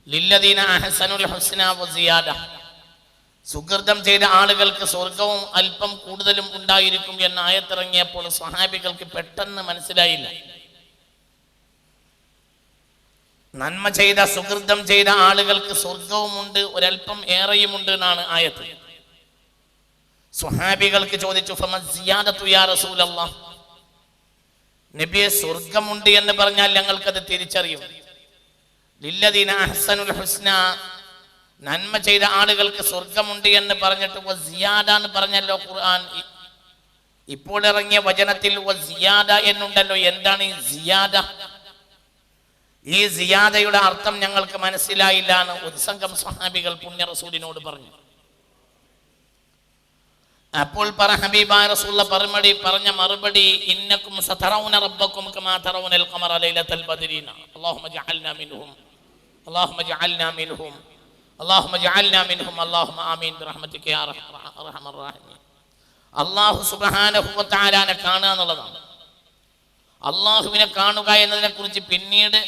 ലില്ലദീന അഹ്സനുൽ ഹുസ്ന വ സിയാദ. സുകൃതം ചെയ്ത ആളുകൾക്ക് സ്വർഗവും അല്പം കൂടുതലും ഉണ്ടായിരിക്കും എന്ന ആയത്തിറങ്ങിയപ്പോൾ സ്വഹാബികൾക്ക് പെട്ടെന്ന് മനസ്സിലായില്ല. നന്മ ചെയ്ത സുകൃതം ചെയ്ത ആളുകൾക്ക് സ്വർഗവുമുണ്ട്, ഒരല്പം ഏറെയുമുണ്ട് എന്നാണ് ആയത്ത്. സ്വഹാബികൾക്ക് ചോദിച്ചു, ഫമ സിയാദതു യാ റസൂലല്ലാഹ്, നബിയെ സ്വർഗമുണ്ട് എന്ന് പറഞ്ഞാൽ ഞങ്ങൾക്കത് തിരിച്ചറിയും. ലില്ലദീന അഹ്സനുൽ ഹുസ്ന, നന്മ ചെയ്ത ആളുകൾക്ക് സ്വർഗമുണ്ട് എന്ന് പറഞ്ഞിട്ട് വസിയാദ എന്ന് പറഞ്ഞല്ലോ ഖുർആൻ. ഇപ്പോൾ ഇറങ്ങിയ വചനത്തിൽ വസിയാദ എന്നുണ്ടല്ലോ. എന്താണ് ഈ സിയാദ? ഈ സിയാദയുടെ അർത്ഥം ഞങ്ങൾക്ക് മനസ്സിലായില്ല എന്ന് ഒരു സംഘം സ്വഹാബികൾ പുണ്യ റസൂലിനോട് പറഞ്ഞു. അപ്പോൾ ഹബീബായ റസൂലുള്ളാഹി പറഞ്ഞ മറുപടി, ഇന്നക്കും സതറൗന റബ്ബക്കും കമാ തറൗനൽ ഖമറ ലൈലത്തൽ ബദ്രീന അല്ലാഹുമ്മ ജഅൽനാ മിൻഹും അല്ലാഹുമ്മ ജഅൽനാ മിൻഹും അല്ലാഹുമ്മ ജഅൽനാ മിൻഹും അല്ലാഹുമ്മ ആമീൻ ബിറഹ്മതിക യാ അർഹമർ റഹീമീൻ. അല്ലാഹു സുബ്ഹാനഹു വ തആലനെ കാണുക എന്നുള്ളതാണ്. അല്ലാഹുവിനെ കാണുക എന്നതിനെ കുറിച്ച് പിന്നീട്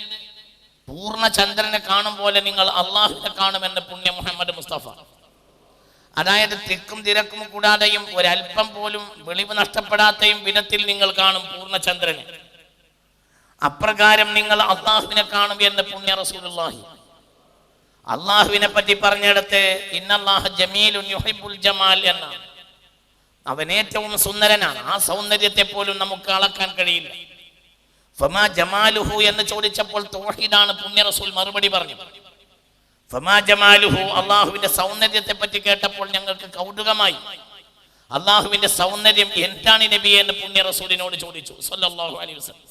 പൂർണ്ണ ചന്ദ്രനെ കാണും പോലെ നിങ്ങൾ അല്ലാഹുവിനെ കാണുമെന്ന് പുണ്യ മുഹമ്മദ് മുസ്തഫ. അതായത് തിക്കും തിരക്കും കൂടാതെയും ഒരല്പം പോലും വെളിവ് നഷ്ടപ്പെടാത്തയും വിധത്തിൽ നിങ്ങൾ കാണും പൂർണ്ണചന്ദ്രനെ. അപ്രകാരം നിങ്ങൾ അള്ളാഹുവിനെ കാണും എന്ന് പുണ്യ റസൂലുള്ളാഹി. അള്ളാഹുവിനെ പറ്റി പറഞ്ഞെടുത്ത് ഇന്നല്ലാഹ ജമീലുൻ യുഹിബ്ബുൽ ജമാൽ എന്നാണ്. അവൻ ഏറ്റവും സുന്ദരനാണ്. ആ സൗന്ദര്യത്തെ പോലും നമുക്ക് അളക്കാൻ കഴിയില്ല. ഫമാ ജമാലുഹു എന്ന് ചോദിച്ചപ്പോൾ തൗഹീദാണ് പുണ്യ റസൂൽ മറുപടി പറഞ്ഞു. ഫമാ ജമാലുഹു, അള്ളാഹുവിന്റെ സൗന്ദര്യത്തെ പറ്റി കേട്ടപ്പോൾ ഞങ്ങൾക്ക് കൗതുകമായി. അള്ളാഹുവിന്റെ സൗന്ദര്യം എന്താണ് നബിയെ എന്ന് പുണ്യ റസൂലിനോട് ചോദിച്ചു സല്ലല്ലാഹു അലൈഹി വസല്ലം.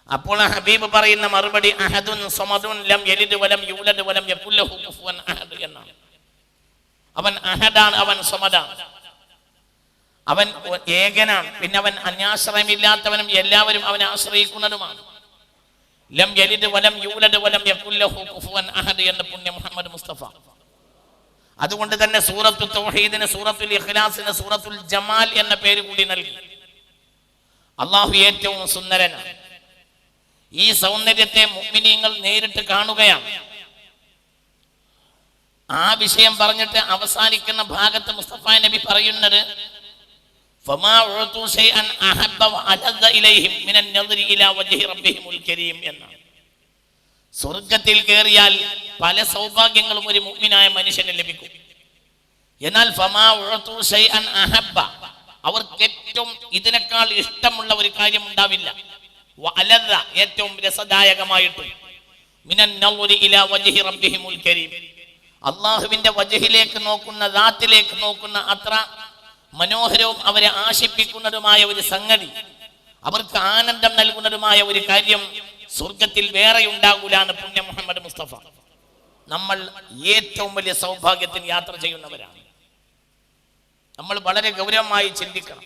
അപ്പോൾ ഹബീബ് പറയുന്ന മറുപടി അഹദുൻ സമദുൻ ലം യലിദ് വലം യൂലദ് വലം യകുൽ ലഹു കുഫുവൻ അഹദ് എന്നാണ്. അവൻ അഹദാണ്, അവൻ സമദാണ്, അവൻ ഏകനാണ്, പിന്നെ അവൻ അന്യാശ്രയമില്ലാത്തവനും എല്ലാവരും അവനെ ആശ്രയിക്കുന്നതുമാണ്. ലം യലിദ് വലം യൂലദ് വലം യകുൽ ലഹു കുഫുവൻ അഹദ് എന്ന് പുണ്യ മുഹമ്മദ് മുസ്തഫ. അതുകൊണ്ട് തന്നെ സൂറത്തു തൗഹീദിന്, സൂറത്തുൽ ഇഖ്ലാസിന് സൂറത്തുൽ ജമാൽ എന്ന പേര് കൂടി നൽകി. അള്ളാഹു ഏറ്റവും സുന്ദരനാണ്. ഈ സൗന്ദര്യത്തെ മുഅ്മിനീങ്ങൾ നേരിട്ട് കാണുകയാണ്. ആ വിഷയം പറഞ്ഞിട്ട് അവസാനിക്കുന്ന ഭാഗത്ത് മുസ്തഫ നബി പറയുന്നത് ഫമാ ഉഅതു ശൈഅൻ അഹബ്ബ വഅലദ ഇലൈഹിം മിനൻ നദരി ഇലാ വജ്ഹി റബ്ബിഹിമുൽ കരീം എന്നാണ്. സ്വർഗ്ഗത്തിൽ കയറിയാൽ പല സൗഭാഗ്യങ്ങളും ഒരു മുഅ്മിനായ മനുഷ്യന് ലഭിക്കും. എന്നാൽ ഫമാ ഉഅതു ശൈഅൻ അഹബ്ബ, അവർക്ക് ഏറ്റവും ഇതിനേക്കാൾ ഇഷ്ടമുള്ള ഒരു കാര്യം ഉണ്ടാവില്ല. വഅലദ, ഏറ്റവും രസദായകമായിട്ടും മിനൻ നദരി ഇലാ വജ്ഹി റബ്ബിഹിമുൽ കരീം, അള്ളാഹുവിന്റെ വജ്ഹിലേക്ക് നോക്കുന്ന, ദാത്തിലേക്ക് നോക്കുന്ന അത്ര മനോഹരവും അവരെ ആശിപ്പിക്കുന്നതുമായ ഒരു സംഗതി, അവർക്ക് ആനന്ദം നൽകുന്നതുമായ ഒരു കാര്യം സ്വർഗത്തിൽ വേറെ ഉണ്ടാകൂലാണ് പുണ്യ മുഹമ്മദ് മുസ്തഫ. നമ്മൾ ഏറ്റവും വലിയ സൗഭാഗ്യത്തിന് യാത്ര ചെയ്യുന്നവരാണ്. നമ്മൾ വളരെ ഗൗരവമായി ചിന്തിക്കണം.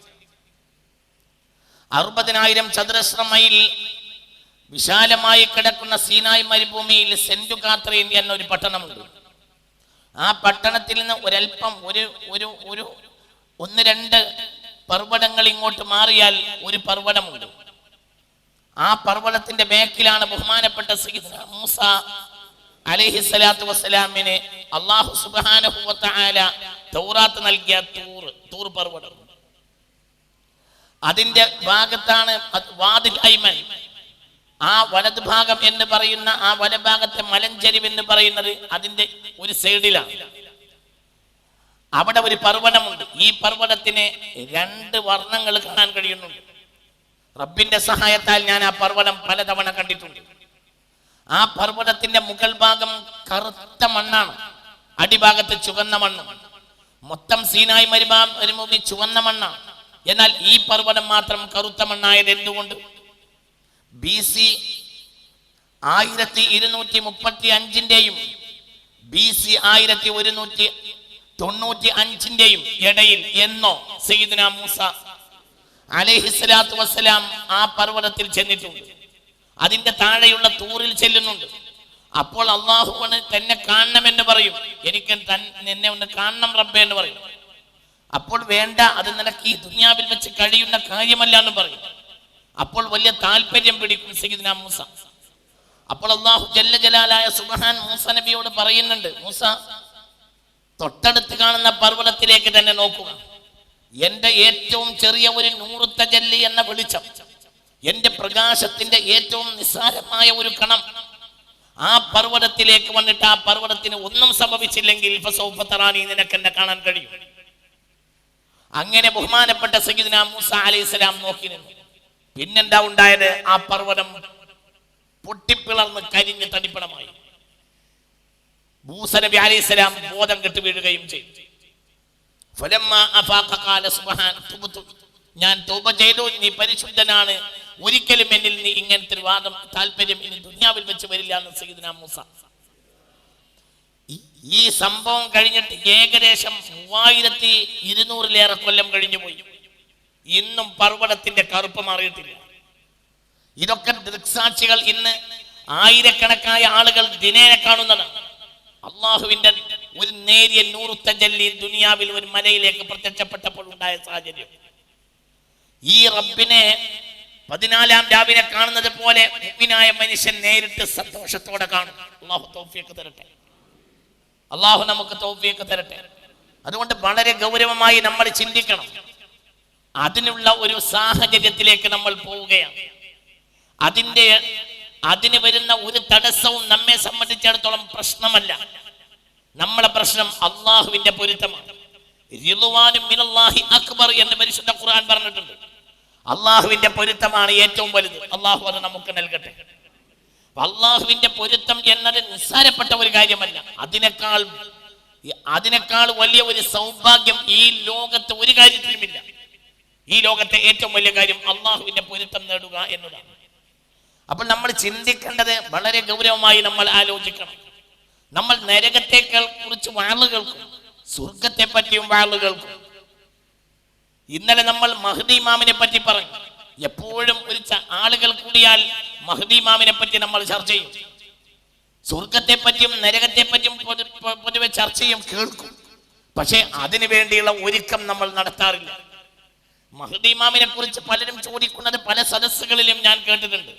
60,000 ചതുരശ്ര മൈൽ വിശാലമായി കിടക്കുന്ന സീനായ് മരുഭൂമിയിൽ സെന്റ് കാത്രീൻ എന്നൊരു പട്ടണമുണ്ട്. ആ പട്ടണത്തിൽ നിന്ന് ഒരൽപ്പം ഒരു 1-2 പർവ്വതങ്ങൾ ഇങ്ങോട്ട് മാറിയാൽ ഒരു പർവ്വതമുണ്ട്. ആ പർവ്വതത്തിന്റെ മേക്കിലാണ് ബഹുമാനപ്പെട്ട സയ്യിദ്നാ മൂസ അലൈഹിസ്സലാത്തു വസ്സലാമിന് അല്ലാഹു സുബ്ഹാനഹു വ തആല തൗറാത്ത് നൽകിയ തൂർ പർവ്വതം. അതിന്റെ ഭാഗത്താണ് വാദിൽ ഐമൻ. ആ വലത് ഭാഗം എന്ന് പറയുന്ന, ആ വലഭാഗത്തെ മലഞ്ചരിവ് എന്ന് പറയുന്നത് അതിന്റെ ഒരു സൈഡിലാണ്. അവിടെ ഒരു പർവ്വതമുണ്ട്. ഈ പർവ്വതത്തിന് 2 വർണ്ണങ്ങൾ കാണാൻ കഴിയുന്നുണ്ട്. റബ്ബിന്റെ സഹായത്താൽ ഞാൻ ആ പർവ്വതം പലതവണ കണ്ടിട്ടുണ്ട്. ആ പർവ്വതത്തിന്റെ മുകൾ ഭാഗം കറുത്ത മണ്ണാണ്, അടിഭാഗത്ത് ചുവന്ന മണ്ണും. മൊത്തം സീനായ് മരുഭൂമി ചുവന്ന മണ്ണാണ്. എന്നാൽ ഈ പർവ്വതം മാത്രം കറുത്ത മണ്ണായത് എന്തുകൊണ്ട്? BC 1235-ന്റെയും BC 1195-ന്റെയും ഇടയിൽ എന്നോ സയ്യിദ്നാ മൂസ അലൈഹിസ്സലാത്തു വസ്സലാം ആ പർവ്വതത്തിൽ ചെന്നിട്ടുണ്ട്. അതിന്റെ താഴെയുള്ള തൂറിൽ ചെല്ലുന്നുണ്ട്. അപ്പോൾ അള്ളാഹുവിന് തന്നെ കാണണമെന്ന് പറയും. എനിക്ക് എന്നെ ഒന്ന് കാണണം റബ്ബേ എന്ന് പറയും. അപ്പോൾ വേണ്ട, അത് നിനക്ക് ഈ ദുനിയാവിൽ വെച്ച് കഴിയുന്ന കാര്യമല്ല എന്ന് പറയും. അപ്പോൾ വലിയ താല്പര്യം പിടിക്കും സയ്യിദ്നാ മൂസ. അപ്പോൾ അല്ലാഹു ജല്ല ജലാലായ സുബ്ഹാൻ മൂസ നബിയോട് പറയുന്നുണ്ട്, മൂസ തൊട്ടടുത്ത് കാണുന്ന പർവ്വതത്തിലേക്ക് തന്നെ നോക്കുക. എന്റെ ഏറ്റവും ചെറിയ ഒരു നൂറ് തജല്ലി എന്ന വെളിച്ചം, എന്റെ പ്രകാശത്തിന്റെ ഏറ്റവും നിസ്സാരമായ ഒരു കണം ആ പർവ്വതത്തിലേക്ക് വന്നിട്ട് ആ പർവ്വതത്തിന് ഒന്നും സംഭവിച്ചില്ലെങ്കിൽ ഫസൗഫ തറാനി, നിനക്ക് എന്നെ കാണാൻ കഴിയും. അങ്ങനെ ബഹുമാനപ്പെട്ട സയ്യിദ്നാ മൂസ അലൈഹിസ്സലാം നോക്കി നിന്നു. പിന്നെന്താ ഉണ്ടായത്? ആ പർവ്വതം പൊട്ടിപ്പിളർന്ന് കരിഞ്ഞ് തടിപ്പണമായി. മൂസ നബി അലൈഹിസ്സലാം ബോധം കെട്ട് വീഴുകയും ചെയ്തു. ഞാൻ തൗബ ചെയ്തു, നീ പരിശുദ്ധനാണ്, ഒരിക്കലും എന്നിൽ നീ ഇങ്ങനത്തെ ഒരു വാദം താല്പര്യം ഇനി ദുനിയാവിൽ വെച്ച് വരില്ല എന്ന് സയ്യിദ്നാ മൂസ. ഈ സംഭവം കഴിഞ്ഞിട്ട് ഏകദേശം 3200-ലേറെ കൊല്ലം കഴിഞ്ഞു പോയി. ഇന്നും പർവ്വതത്തിന്റെ കറുപ്പ് മാറിയിട്ടില്ല. ഇതൊക്കെ ദൃക്സാക്ഷികൾ ഇന്ന് ആയിരക്കണക്കായ ആളുകൾ ദിനേന കാണുന്നതാണ്. അള്ളാഹുവിന്റെ ഒരു നേരിയ നൂറ് തജല്ലി ദുനിയാവിൽ ഒരു മലയിലേക്ക് പ്രത്യക്ഷപ്പെട്ടപ്പോൾ ഉണ്ടായ സാഹചര്യം. ഈ റബ്ബിനെ 14-ാം രാവിനെ കാണുന്നത് പോലെ മുഅ്മിനായ മനുഷ്യൻ നേരിട്ട് സന്തോഷത്തോടെ കാണും. അള്ളാഹു തൗഫീഖ് തരട്ടെ. അള്ളാഹു നമുക്ക് തൗഫീഖ് തരട്ടെ. അതുകൊണ്ട് വളരെ ഗൗരവമായി നമ്മൾ ചിന്തിക്കണം. അതിനുള്ള ഒരു സാഹചര്യത്തിലേക്ക് നമ്മൾ പോവുകയാണ്. അതിന് വരുന്ന ഒരു തടസ്സവും നമ്മെ സംബന്ധിച്ചിടത്തോളം പ്രശ്നമല്ല. നമ്മളെ പ്രശ്നം അള്ളാഹുവിന്റെ പൊരുത്തമാണ്. റിദ്വാനും മിനല്ലാഹി അക്ബർ എന്ന് പരിശുദ്ധ ഖുർആൻ പറഞ്ഞിട്ടുണ്ട്. അള്ളാഹുവിന്റെ പൊരുത്തമാണ് ഏറ്റവും വലുത്. അള്ളാഹു അത് നമുക്ക് നൽകട്ടെ. അള്ളാഹുവിന്റെ പൊരുത്തം എന്നത് നിസ്സാരപ്പെട്ട ഒരു കാര്യമല്ല. അതിനേക്കാൾ വലിയ ഒരു സൗഭാഗ്യം ഈ ലോകത്ത് ഒരു കാര്യത്തിലുമില്ല. ഈ ലോകത്തെ ഏറ്റവും വലിയ കാര്യം അള്ളാഹുവിന്റെ പൊരുത്തം നേടുക എന്നതാണ്. അപ്പോൾ നമ്മൾ ചിന്തിക്കേണ്ടത് വളരെ ഗൗരവമായി നമ്മൾ ആലോചിക്കണം. നമ്മൾ നരകത്തെ കുറിച്ച് വാളുകൾക്കും സ്വർഗത്തെ പറ്റിയും വാളുകൾക്കും. ഇന്നലെ നമ്മൾ മഹ്ദി ഇമാമിനെ പറ്റി പറഞ്ഞു. എപ്പോഴും ഒരു ആളുകൾ കൂടിയാൽ മഹ്ദി ഇമാമിനെ പറ്റി നമ്മൾ ചർച്ച ചെയ്യും. സ്വർഗത്തെ പറ്റിയും നരകത്തെ പറ്റിയും പൊതുവെ ചർച്ച ചെയ്യും, കേൾക്കും. പക്ഷേ അതിനു വേണ്ടിയുള്ള ഒരുക്കം നമ്മൾ നടത്താറില്ല. മഹ്ദി ഇമാമിനെ കുറിച്ച് പലരും ചോദിക്കുന്നത് പല സദസ്സുകളിലും ഞാൻ കേട്ടിട്ടുണ്ട്.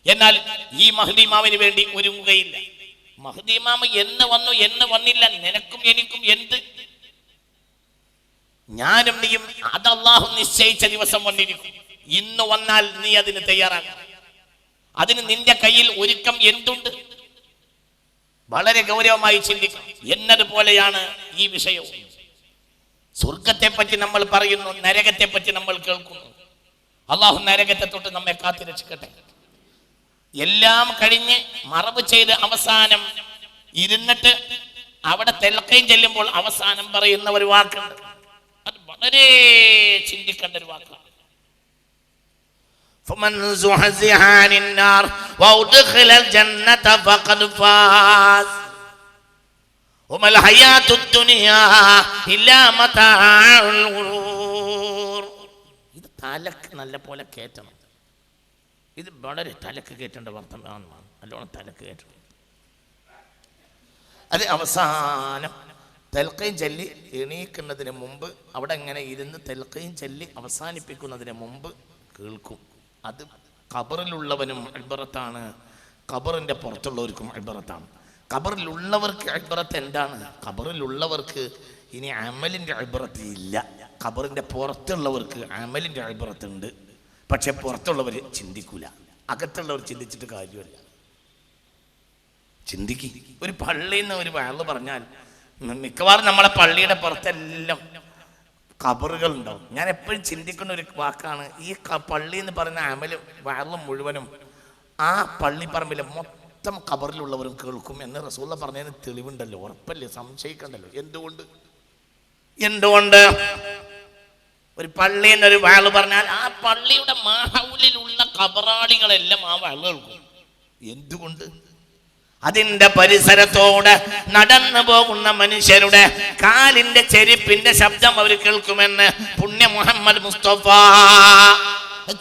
എന്നാൽ ഈ മഹ്ദി ഇമാമിന് വേണ്ടി ഒരുങ്ങുകയില്ല. മഹ്ദി ഇമാം എന്ന് വന്നു എന്ന് വന്നില്ല, നിനക്കും എനിക്കും എന്ത്? ഞാനും നീയും അത് അല്ലാഹു നിശ്ചയിച്ച ദിവസം വന്നിരിക്കും. ഇന്ന് വന്നാൽ നീ അതിന് തയ്യാറാകും. അതിന് നിന്റെ കയ്യിൽ ഒരുക്കം എന്തുണ്ട്? വളരെ ഗൗരവമായി ചിന്തിക്കണം. എന്നതുപോലെയാണ് ഈ വിഷയവും. സ്വർഗത്തെ പറ്റി നമ്മൾ പറയുന്നു, നരകത്തെ പറ്റി നമ്മൾ കേൾക്കുന്നു. അല്ലാഹു നരകത്തെ തൊട്ട് നമ്മെ കാത്തിരക്ഷിക്കട്ടെ. എല്ലാം കഴിഞ്ഞ് മറവ് ചെയ്ത് അവസാനം ഇരുന്നിട്ട് അവിടെ തെൽക്കയും ചെല്ലുമ്പോൾ അവസാനം പറയുന്ന ഒരു വാക്കുണ്ട്. അത് വളരെ ചിന്തിക്കേണ്ട ഒരു വാക്കാണ്. فمن زحزح عن النار وأدخل الجنة فقد فاز وما الحياة الدنيا إلا متاع الغرور. ഇത് തലക്ക് നല്ല പോലെ കേട്ടണം. ഇത് വളരെ തലക്ക് കേട്ടേണ്ട വർത്തമാനമാണ്. നല്ലോണം തലക്ക് കേട്ടണം. അത് അവസാനം തെൽക്കയും ചൊല്ലി എണീക്കുന്നതിന് മുമ്പ് അവിടെ ഇങ്ങനെ ഇരുന്ന് തെൽക്കയും ചൊല്ലി അവസാനിപ്പിക്കുന്നതിന് മുമ്പ് കേൾക്കും. അത് ഖബറിലുള്ളവനും ഇബ്റത്താണ്, ഖബറിൻ്റെ പുറത്തുള്ളവർക്കും ഇബ്റത്താണ്. ഖബറിലുള്ളവർക്ക് ഇബ്റത്ത് എന്താണ്? ഖബറിലുള്ളവർക്ക് ഇനി അമലിൻ്റെ ഇബ്റത്ത് ഇല്ല. ഖബറിൻ്റെ പുറത്തുള്ളവർക്ക് അമലിൻ്റെ ഇബ്റത്ത് ഉണ്ട്. പക്ഷെ പുറത്തുള്ളവർ ചിന്തിക്കൂല. അകത്തുള്ളവർ ചിന്തിച്ചിട്ട് കാര്യമില്ല. ചിന്തിക്ക്. ഒരു പള്ളിയിൽ നിന്ന് ഒരു വയല് പറഞ്ഞാൽ മിക്കവാറും നമ്മളെ പള്ളിയുടെ പുറത്തെല്ലാം ഖബറുകൾ ഉണ്ടാവും. ഞാൻ എപ്പോഴും ചിന്തിക്കുന്ന ഒരു വാക്കാണ്, ഈ പള്ളി എന്ന് പറയുന്ന അമല് വയലും മുഴുവനും ആ പള്ളിപ്പറമ്പിലെ മൊത്തം ഖബറിലുള്ളവരും കേൾക്കും എന്ന് റസൂലുള്ള പറഞ്ഞതിന് തെളിവുണ്ടല്ലോ, ഉറപ്പല്ലേ, സംശയിക്കണ്ടല്ലോ. എന്തുകൊണ്ട് ഒരു പള്ളിയിൽ നിന്ന് ഒരു വയല് പറഞ്ഞാൽ ആ പള്ളിയുടെ മാഹൗലിലുള്ള ഖബറാളികളെല്ലാം ആ വയല് കേൾക്കും. എന്തുകൊണ്ട്? അതിന്റെ പരിസരത്തോടെ നടന്നു പോകുന്ന മനുഷ്യരുടെ കാലിന്റെ ചെരുപ്പിന്റെ ശബ്ദം അവർ കേൾക്കുമെന്ന് പുണ്യ മുഹമ്മദ് മുസ്തഫ.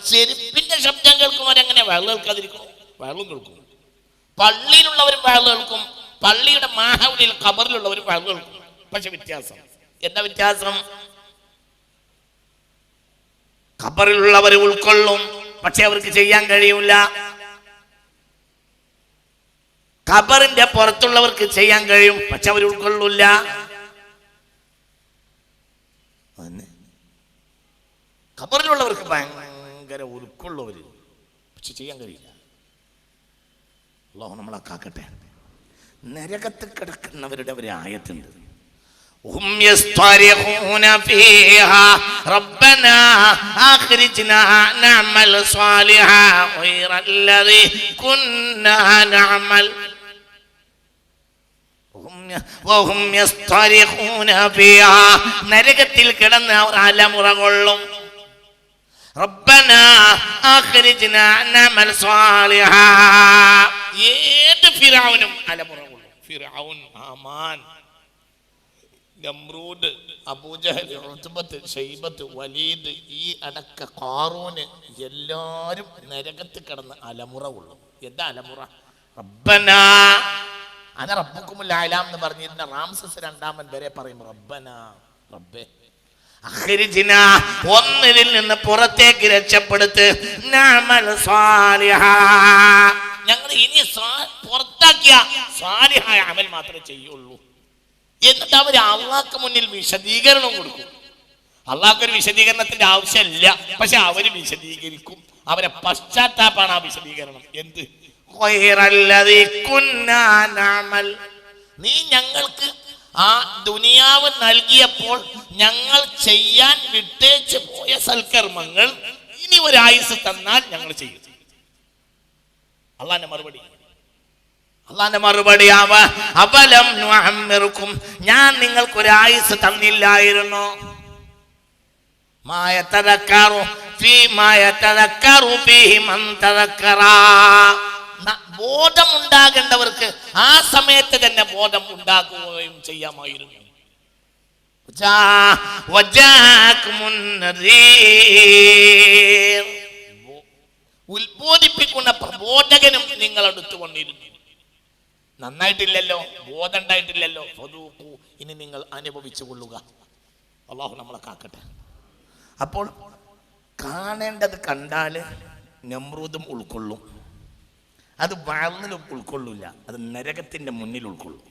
ചെരുപ്പിന്റെ ശബ്ദം കേൾക്കുമ്പോൾ വയല് കേൾക്കാതിരിക്കും? വയലും കേൾക്കും. പള്ളിയിലുള്ളവരും വയല് കേൾക്കും, പള്ളിയുടെ മാഹൗലിൽ ഖബറിലുള്ളവരും വയല് കേൾക്കും. പക്ഷെ വ്യത്യാസം എന്താ വ്യത്യാസം? ഖബറിലുള്ളവർ ഉൾക്കൊള്ളും, പക്ഷെ അവർക്ക് ചെയ്യാൻ കഴിയൂല. ഖബറിന്റെ പുറത്തുള്ളവർക്ക് ചെയ്യാൻ കഴിയും, പക്ഷെ അവർ ഉൾക്കൊള്ളൂല. ഖബറിലുള്ളവർക്ക് ഭയങ്കര ഉൾക്കൊള്ളുവര്, പക്ഷെ ചെയ്യാൻ കഴിയില്ല. അല്ലാഹു നമ്മളെ കാക്കട്ടെ. നരകത്ത് കിടക്കുന്നവരുടെ ഒരു ആയത്തുണ്ട്. هم يصطرخون فيها ربنا أخرجنا نعمل صالحا غير الذي كنا نعمل وهم يصطرخون فيها. നരകത്തിൽ കിടന്ന് അവർ അലമുറ കൊള്ളും. ربنا أخرجنا نعمل صالحا. ഏത് ഫിറഔനും അലമുറ കൊള്ളും. ഫിറഔൻ, ഹാമാൻ, നമ്രൂദ്, അബൂജഹൽ, ഉത്ബത്ത്, ശൈബത്ത്, വലീദ്, ഈ അടക്ക ഖാറൂന് എല്ലാവരും നരകത്ത് കിടന്ന് അലമുറ കൊള്ളും. എന്താ അലമുറ? റബ്ബനാ അന റബ്ബുക്കുമുൽ അഅ്ലാ എന്ന് പറഞ്ഞിരുന്ന റാംസസ് രണ്ടാമൻ വരെ പറയും റബ്ബനാ, റബ്ബേ അഖ്രിജ്നാ, ഒന്നിൽ നിന്ന് പുറത്തേക്ക് രക്ഷപ്പെടുത്ത്, നഅമൽ സാലിഹാ, ഞങ്ങൾ ഇനി പുറത്താക്കിയ സാലിഹായ അമൽ മാത്രമേ ചെയ്യുള്ളൂ. എന്നിട്ട് അവർ അള്ളാഹ്ക്ക് മുന്നിൽ വിശദീകരണം കൊടുക്കും. അള്ളാഹ്ക്കൊരു വിശദീകരണത്തിന്റെ ആവശ്യമില്ല, പക്ഷെ അവര് വിശദീകരിക്കും. അവരെ പശ്ചാത്താപ്പാണ് ആ വിശദീകരണം. എന്ത്? നീ ഞങ്ങൾക്ക് ആ ദുനിയാവ് നൽകിയപ്പോൾ ഞങ്ങൾ ചെയ്യാൻ വിട്ടേച്ച് പോയ സൽക്കർമ്മങ്ങൾ ഇനി ഒരായുസ് തന്നാൽ ഞങ്ങൾ ചെയ്യും. അള്ളാന്റെ മറുപടി അബലം നുഅമ്മിറുക്കും, ഞാൻ നിങ്ങൾക്ക് ഒരായുസ് തന്നില്ലായിരുന്നോ? ബോധമുണ്ടാകേണ്ടവർക്ക് ആ സമയത്ത് തന്നെ ബോധം ഉണ്ടാക്കുകയും ചെയ്യാമായിരുന്നു. ഉത്ബോധിപ്പിക്കുന്ന പ്രബോധകനും നിങ്ങൾ അടുത്ത് വന്നിരുന്നു. നന്നായിട്ടില്ലല്ലോ, ബോധം ഉണ്ടായിട്ടില്ലല്ലോ, ഇനി നിങ്ങൾ അനുഭവിച്ചു കൊള്ളുക. അള്ളാഹു നമ്മളെ കാക്കട്ടെ. അപ്പോൾ കാണേണ്ടത് കണ്ടാല് നമ്രൂദും ഉൾക്കൊള്ളും, അത് വാളിലും ഉൾക്കൊള്ളില്ല, അത് നരകത്തിന്റെ മുന്നിൽ ഉൾക്കൊള്ളും.